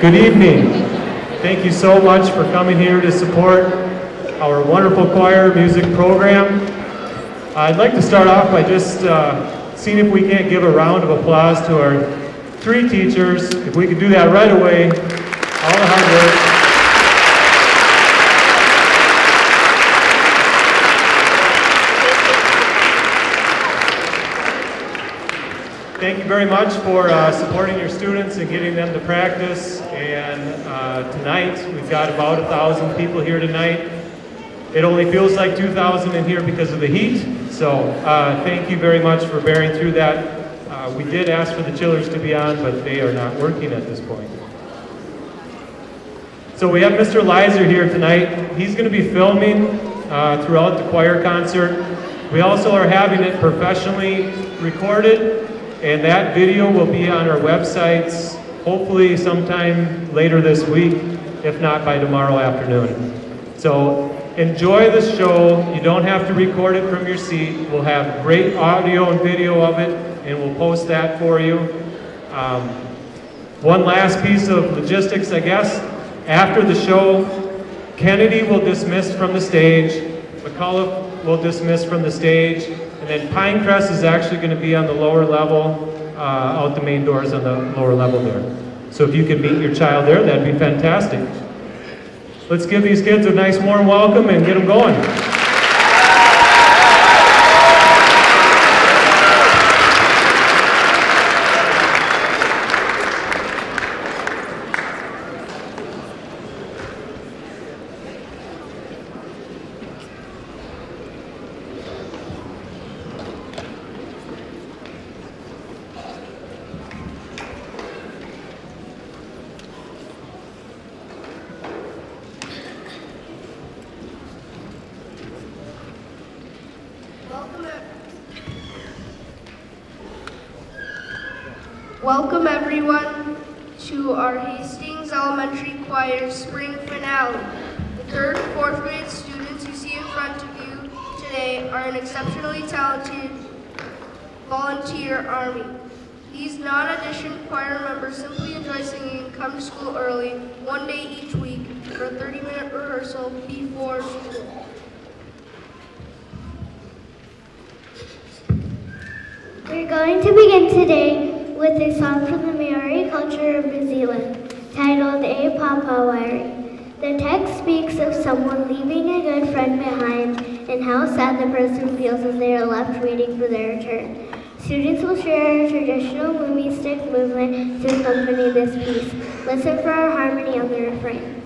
Good evening. Thank you so much for coming here to support our wonderful choir music program. I'd like to start off by just seeing if we can't give a round of applause to our 3 teachers. If we could do that right away, all the hard work. Thank you very much for supporting your students and getting them to practice. And tonight, we've got about 1,000 people here tonight. It only feels like 2,000 in here because of the heat. So thank you very much for bearing through that. We did ask for the chillers to be on, but they are not working at this point. So we have Mr. Lizer here tonight. He's going to be filming throughout the choir concert. We also are having it professionally recorded. And that video will be on our websites, hopefully sometime later this week, if not by tomorrow afternoon. So enjoy the show. You don't have to record it from your seat. We'll have great audio and video of it, and we'll post that for you. One last piece of logistics, I guess. After the show, Kennedy will dismiss from the stage. McCullough will dismiss from the stage. And then Pinecrest is actually going to be on the lower level, out the main doors on the lower level there. So if you could meet your child there, that'd be fantastic. Let's give these kids a nice warm welcome and get them going. Welcome everyone to our Hastings Elementary Choir Spring Finale. The 3rd and 4th grade students you see in front of you today are an exceptionally talented volunteer army. These non-audition choir members simply enjoy singing and come to school early, one day each week, for a 30-minute rehearsal before school. We're going to begin today with a song from the Maori culture of New Zealand, titled E Papa Wairi. The text speaks of someone leaving a good friend behind and how sad the person feels as they are left waiting for their return. Students will share a traditional movie stick movement to accompany this piece. Listen for our harmony on the refrain.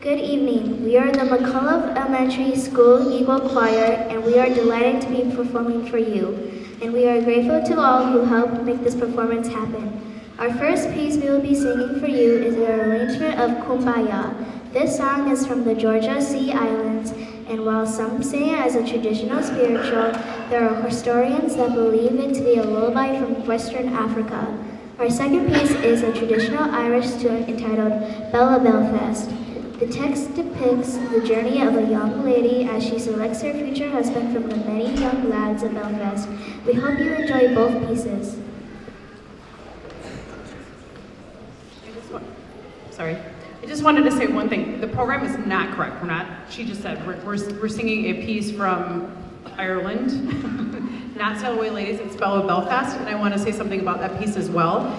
Good evening. We are the McCullough Elementary School Eagle Choir, and we are delighted to be performing for you. And we are grateful to all who helped make this performance happen. Our first piece we will be singing for you is an arrangement of Kumbaya. This song is from the Georgia Sea Islands, and while some say it as a traditional spiritual, there are historians that believe it to be a lullaby from Western Africa. Our second piece is a traditional Irish tune entitled Bella Belfast. The text depicts the journey of a young lady as she selects her future husband from the many young lads of Belfast. We hope you enjoy both pieces. I just wanted to say one thing. The program is not correct. She just said we're singing a piece from Ireland, not Sail Away Ladies, it's Bella Belfast, and I want to say something about that piece as well.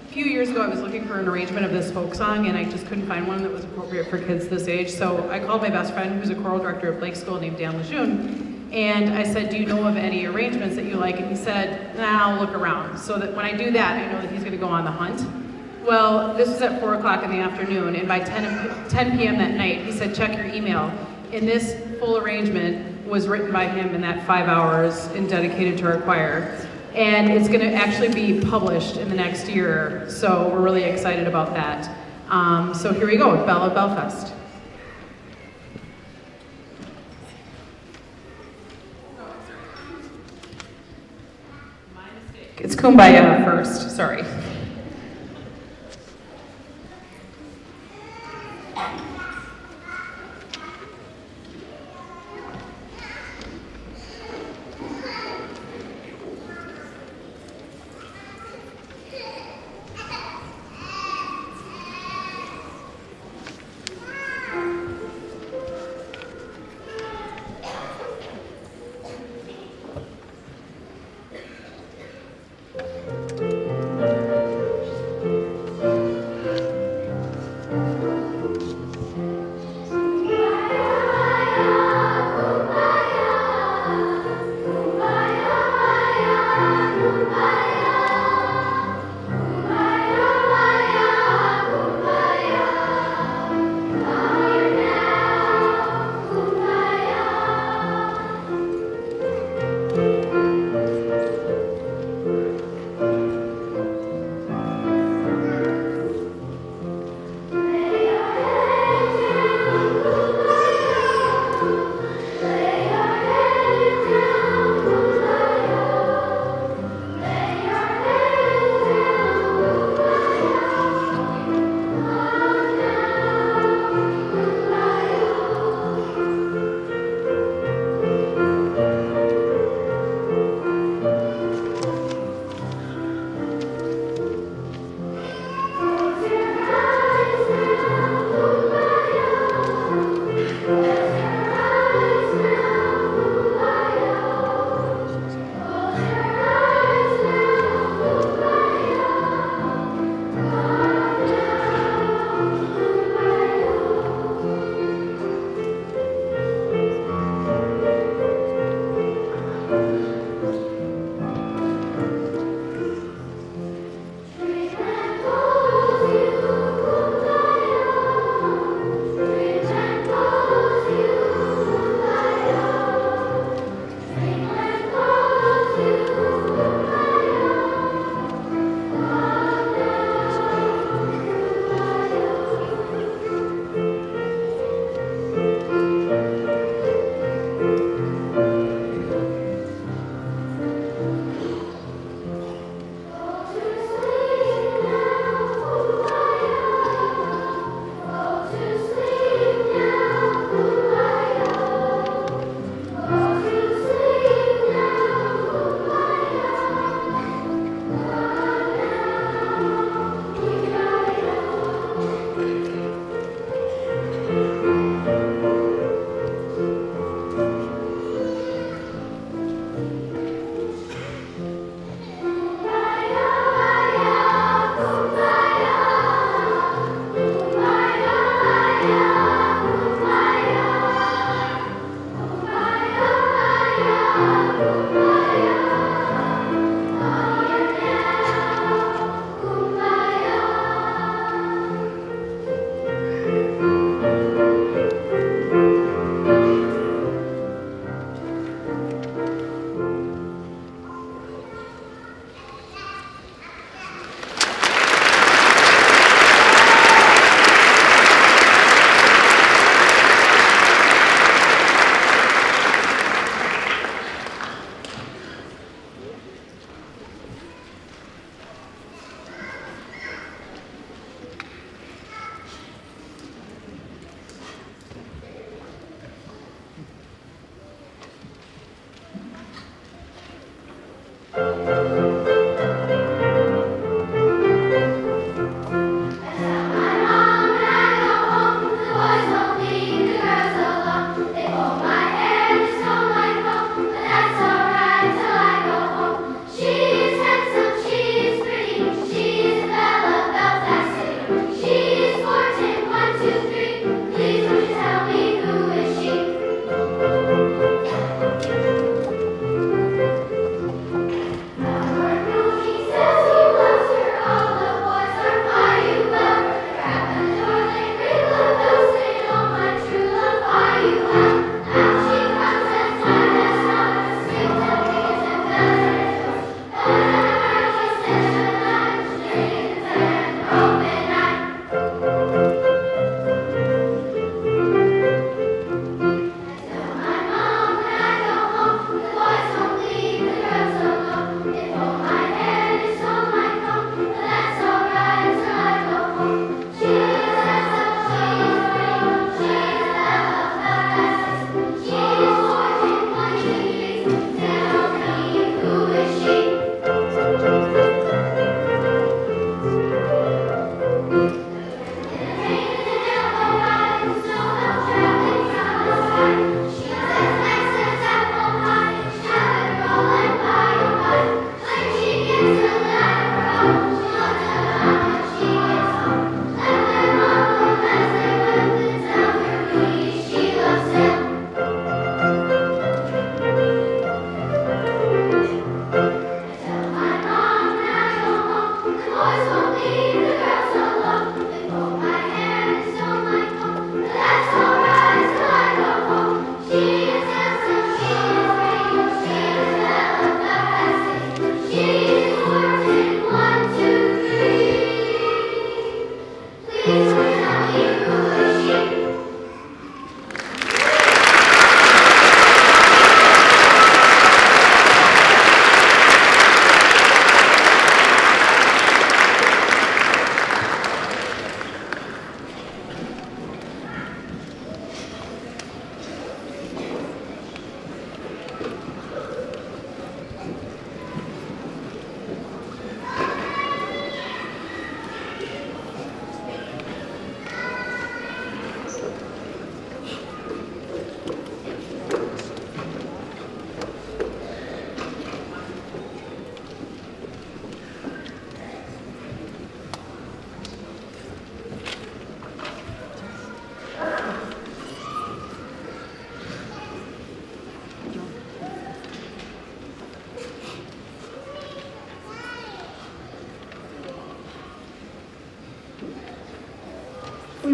A few years ago, I was looking for an arrangement of this folk song, and I just couldn't find one that was appropriate for kids this age, so I called my best friend, who's a choral director at Blake School, named Dan Lejeune, and I said, do you know of any arrangements that you like? And he said, nah, I'll look around. So that when I do that, I know that he's going to go on the hunt. Well, this was at 4 o'clock in the afternoon, and by 10 p.m. that night, he said, check your email. And this full arrangement was written by him in that 5 hours and dedicated to our choir. And it's going to actually be published in the next year, so we're really excited about that. So here we go, Bella Belfast. It's Kumbaya first, sorry.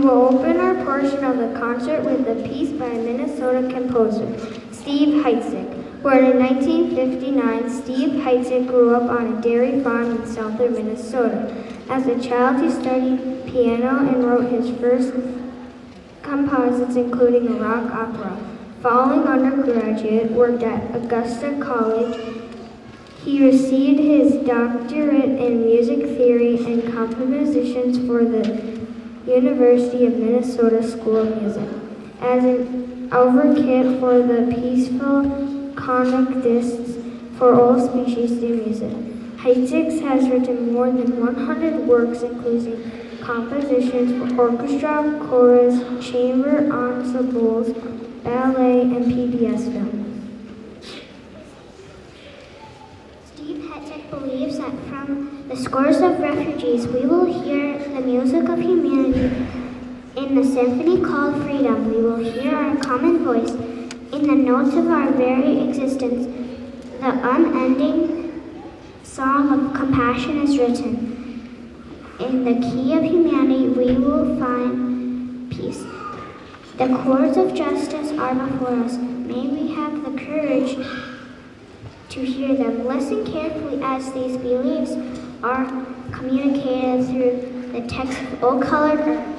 will open our portion of the concert with a piece by a Minnesota composer, Steve Heitzig. Born in 1959, Steve Heitzig grew up on a dairy farm in southern Minnesota. As a child, he studied piano and wrote his first composites, including a rock opera. Following undergraduate work at Augusta College, he received his doctorate in music theory and compositions for the University of Minnesota School of Music. As an advocate for the peaceful coexistence for all species through music, Hastings has written more than 100 works, including compositions for orchestra, chorus, chamber ensembles, ballet, and PBS film. Steve Heitzig believes that from the scores of refugees, we will hear the music of humanity in the symphony called freedom. We will hear our common voice in the notes of our very existence. The unending song of compassion is written. In the key of humanity, we will find peace. The chords of justice are before us. May we have the courage to hear them. Listen carefully as these beliefs are communicated through the text of all colored earth.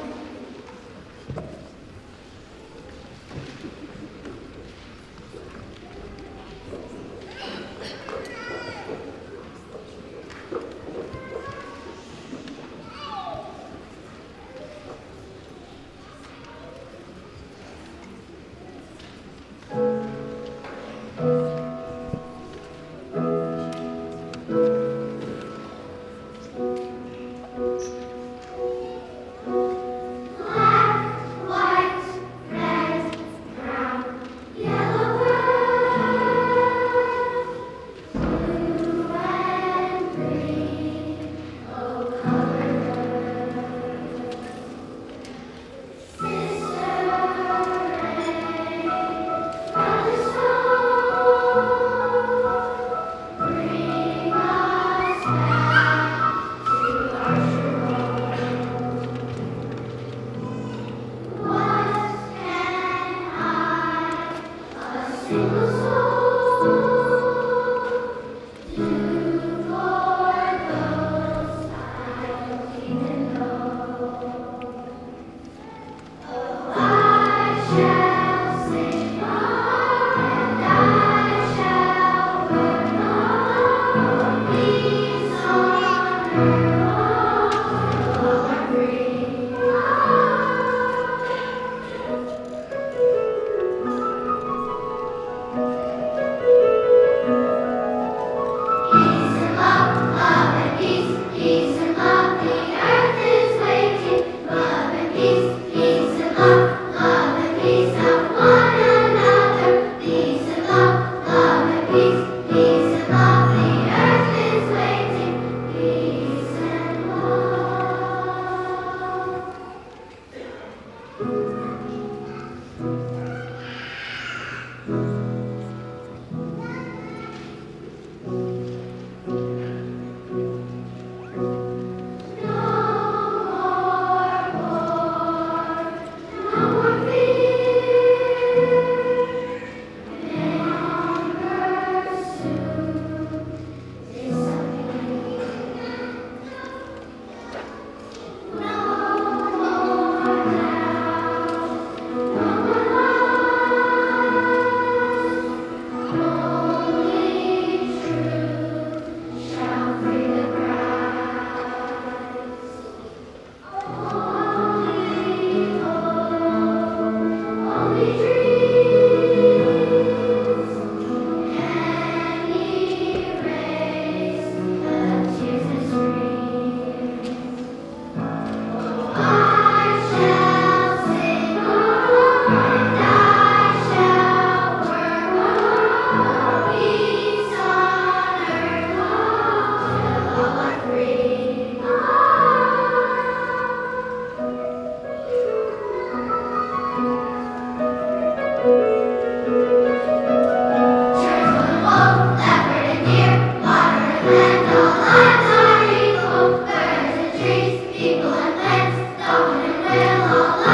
People and plants, stone and will, all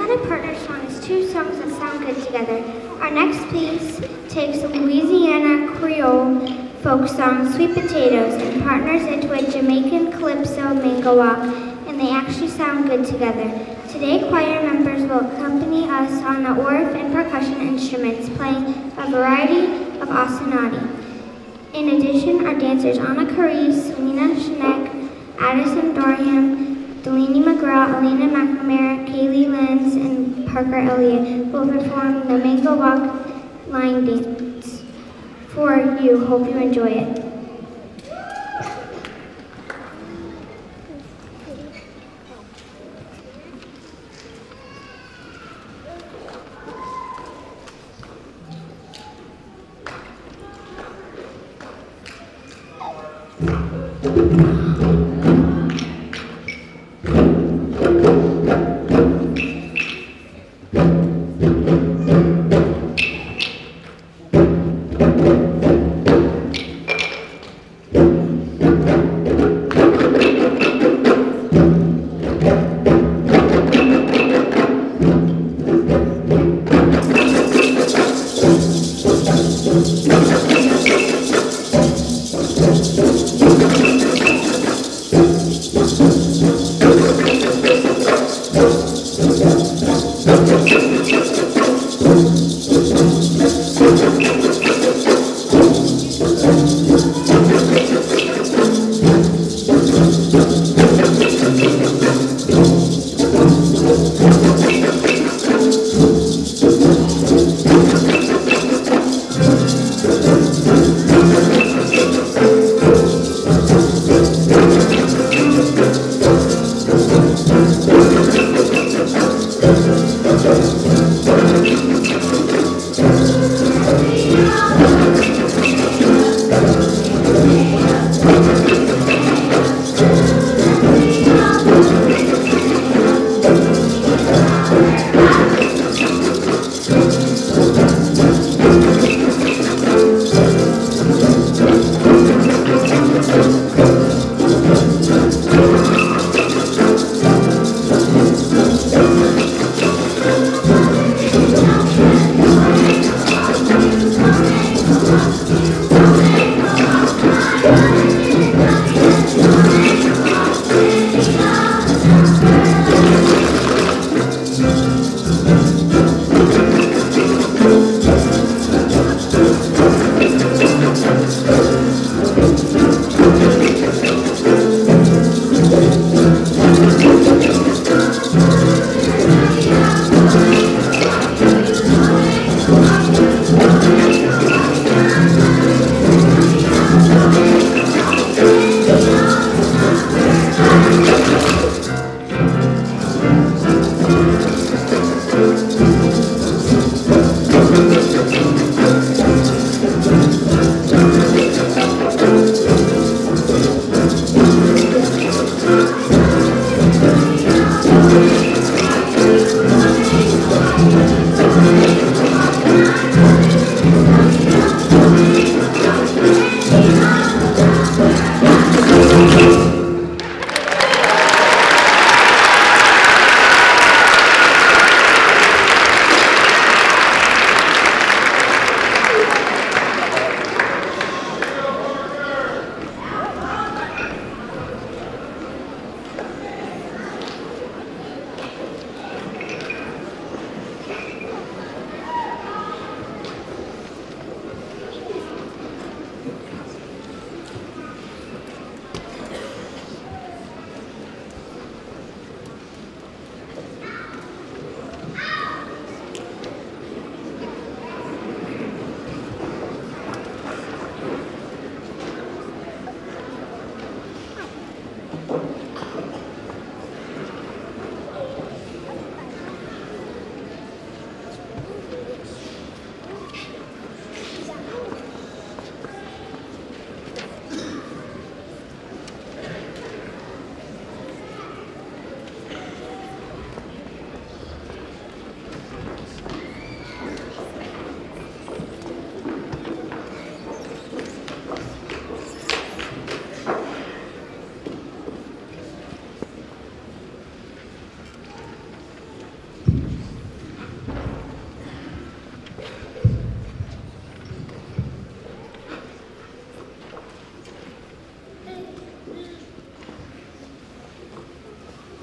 Louisiana Partner song is two songs that sound good together. Our next piece takes Louisiana Creole folk song Sweet Potatoes and partners it with Jamaican Calypso Mango Walk, and they actually sound good together. Today, choir members will accompany us on the org and percussion instruments, playing a variety of ostinati. In addition, our dancers Anna Carice, Selena Schneck, Addison Dorham, Delaney McGraw, Elena McNamara, Kaylee Lenz, and Parker Elliott will perform the Mango Walk line dance for you. Hope you enjoy it.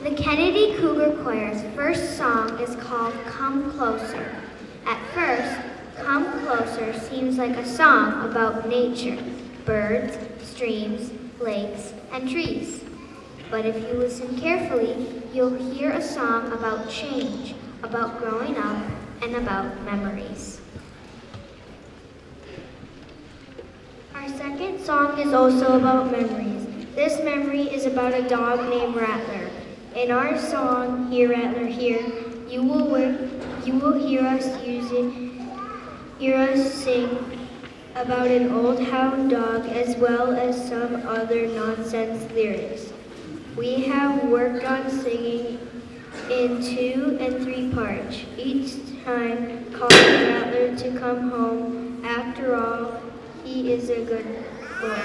The Kennedy Cougar Choir's first song is called Come Closer. At first, Come Closer seems like a song about nature, birds, streams, lakes, and trees. But if you listen carefully, you'll hear a song about change, about growing up, and about memories. Our second song is also about memories. This memory is about a dog named Rattler. In our song, Here Rattler Here, you will hear us sing about an old hound dog as well as some other nonsense lyrics. We have worked on singing in 2 and 3 parts, each time calling Rattler to come home. After all, he is a good boy.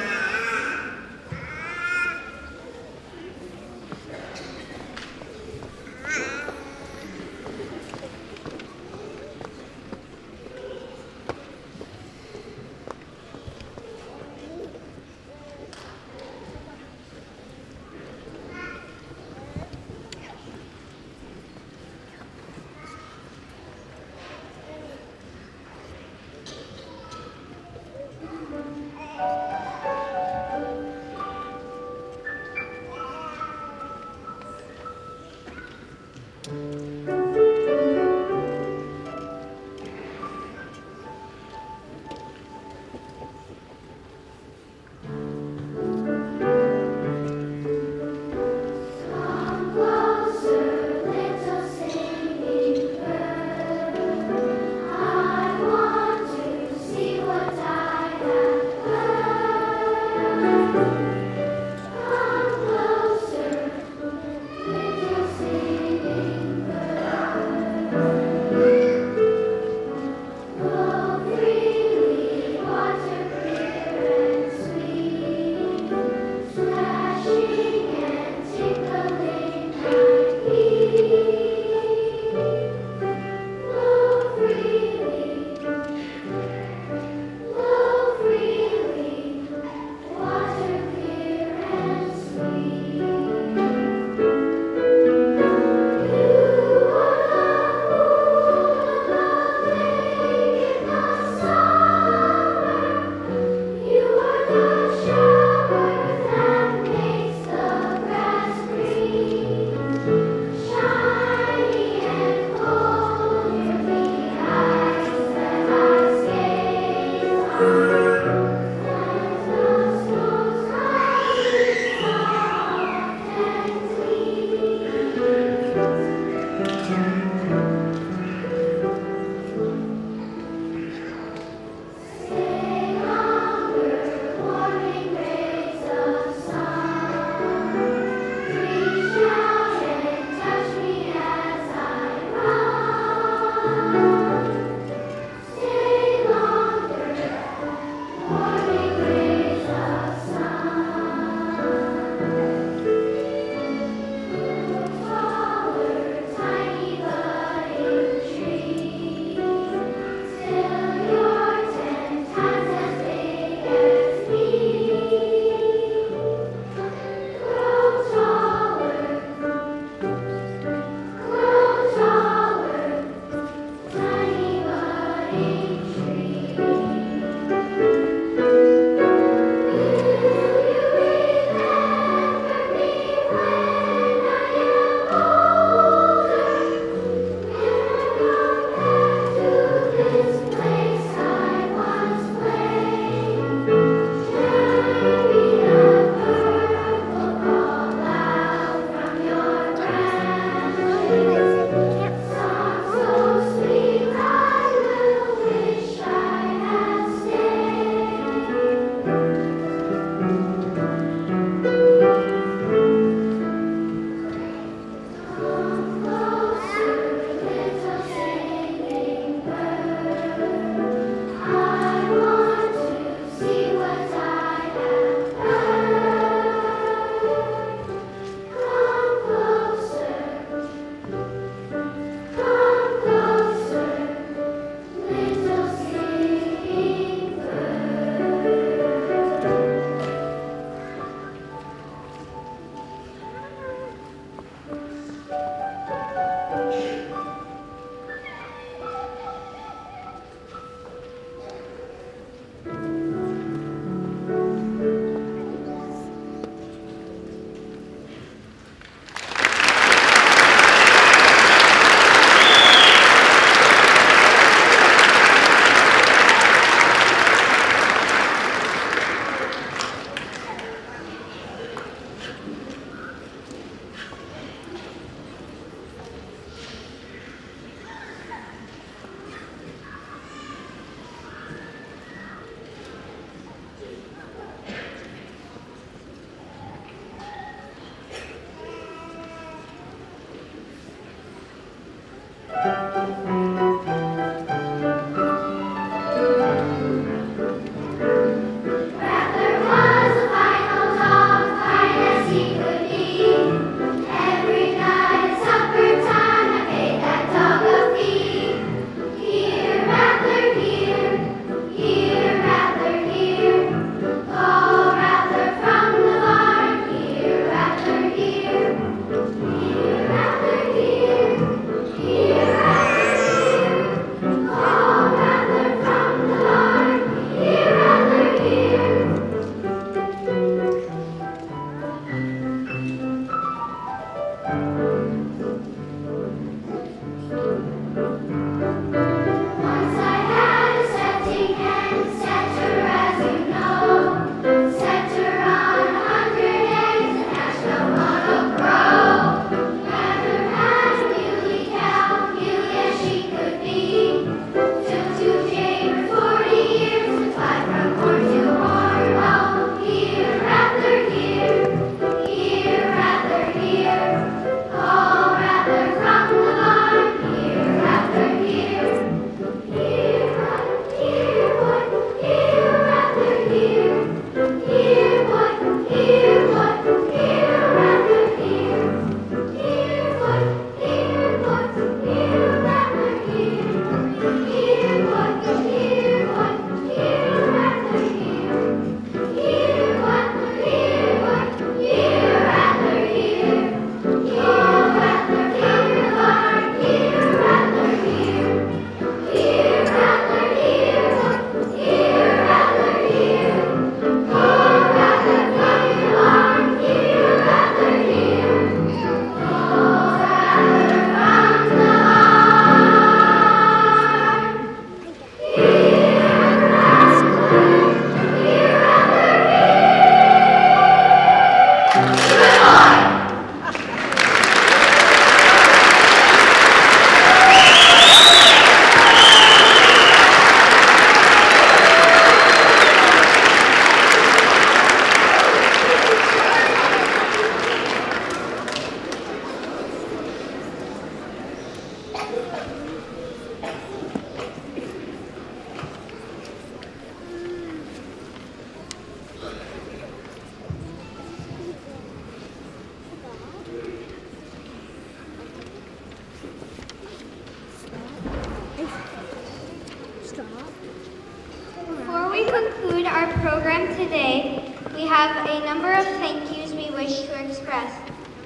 Before we conclude our program today, we have a number of thank yous we wish to express.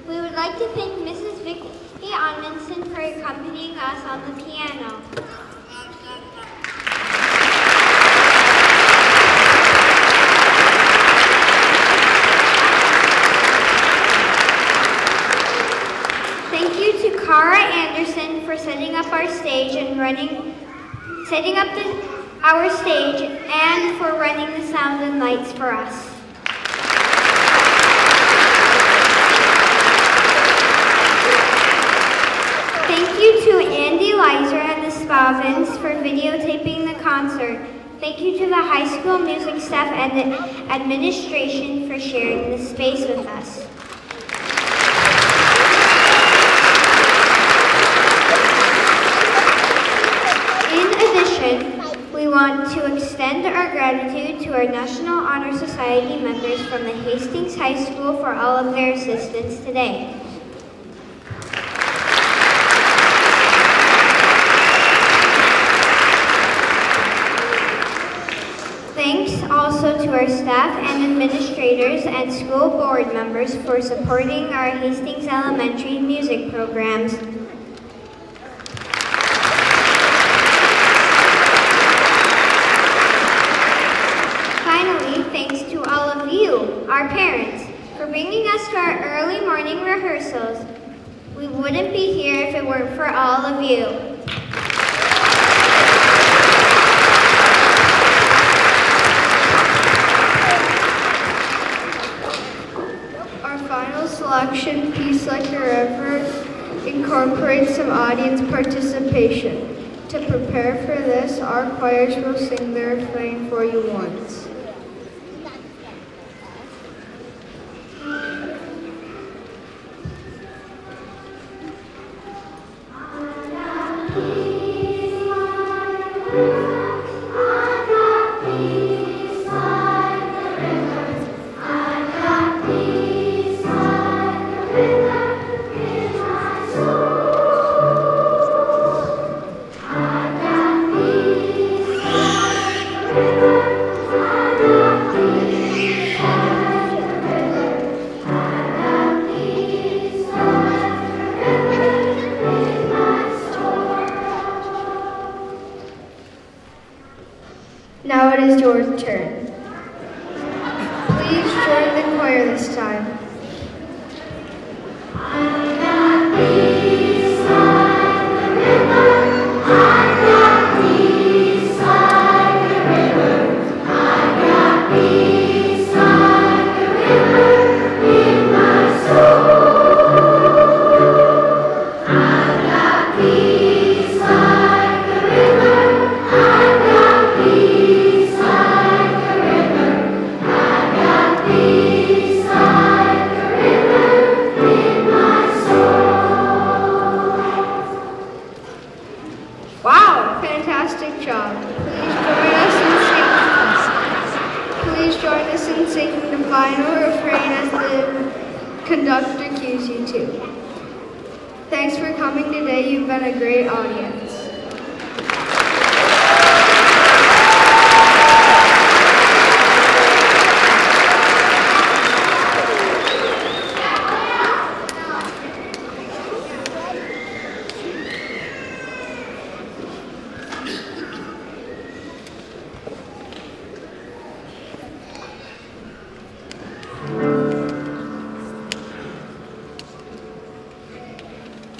We would like to thank Mrs. Vicky Onmanson for accompanying us on the piano. Thank you to Cara Anderson for setting up our stage and our stage and for running the sound and lights for us. Thank you to Andy Leiser and the Spavins for videotaping the concert. Thank you to the high school music staff and the administration for sharing this space with us. We want to extend our gratitude to our National Honor Society members from the Hastings High School for all of their assistance today. Thanks also to our staff and administrators and school board members for supporting our Hastings Elementary music programs. Thanks to all of you, our parents, for bringing us to our early morning rehearsals. We wouldn't be here if it weren't for all of you. Our final selection, Peace Like a River, incorporates some audience participation. To prepare for this, our choirs will sing the refrain for you once. La Now it is your turn. Please join the choir this time. Wow, fantastic job. Please join us in singing the final refrain as the conductor cues you to. Thanks for coming today. You've been a great audience.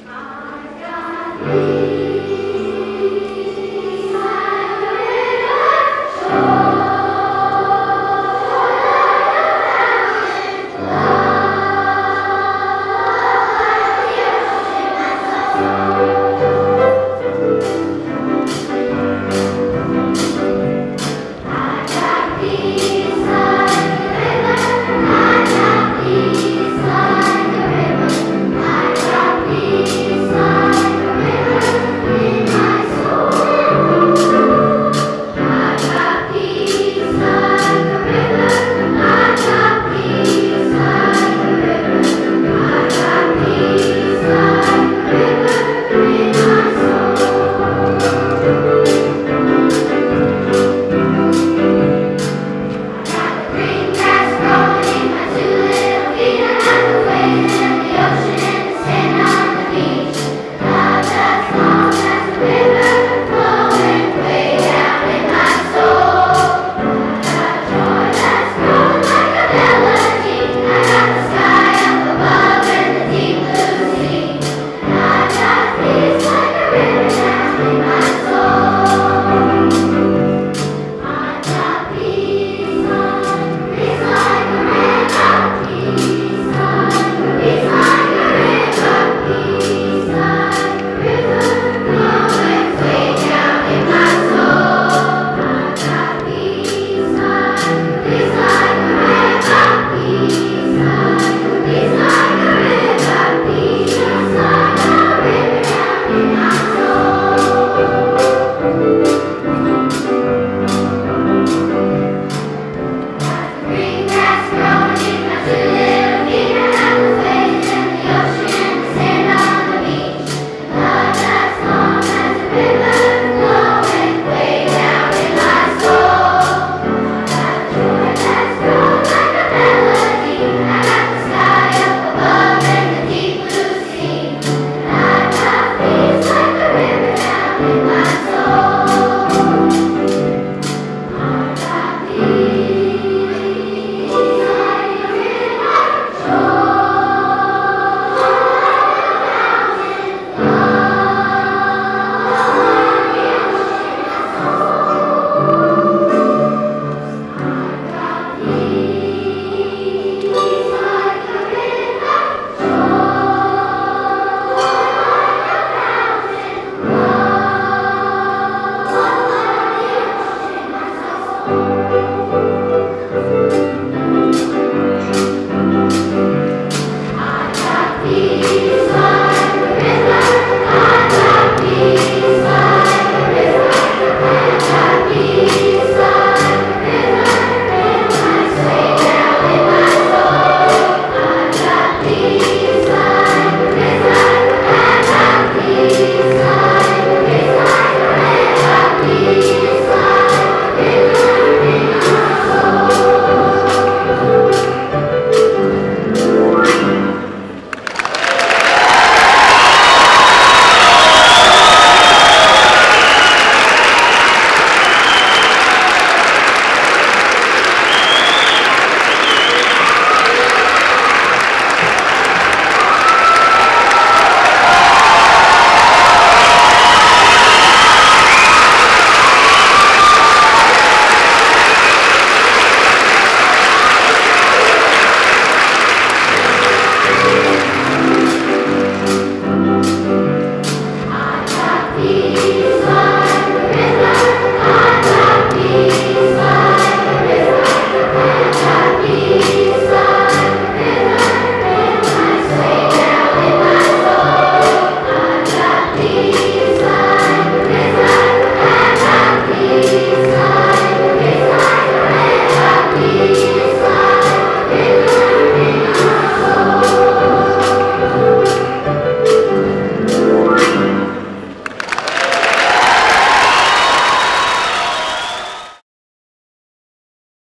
I got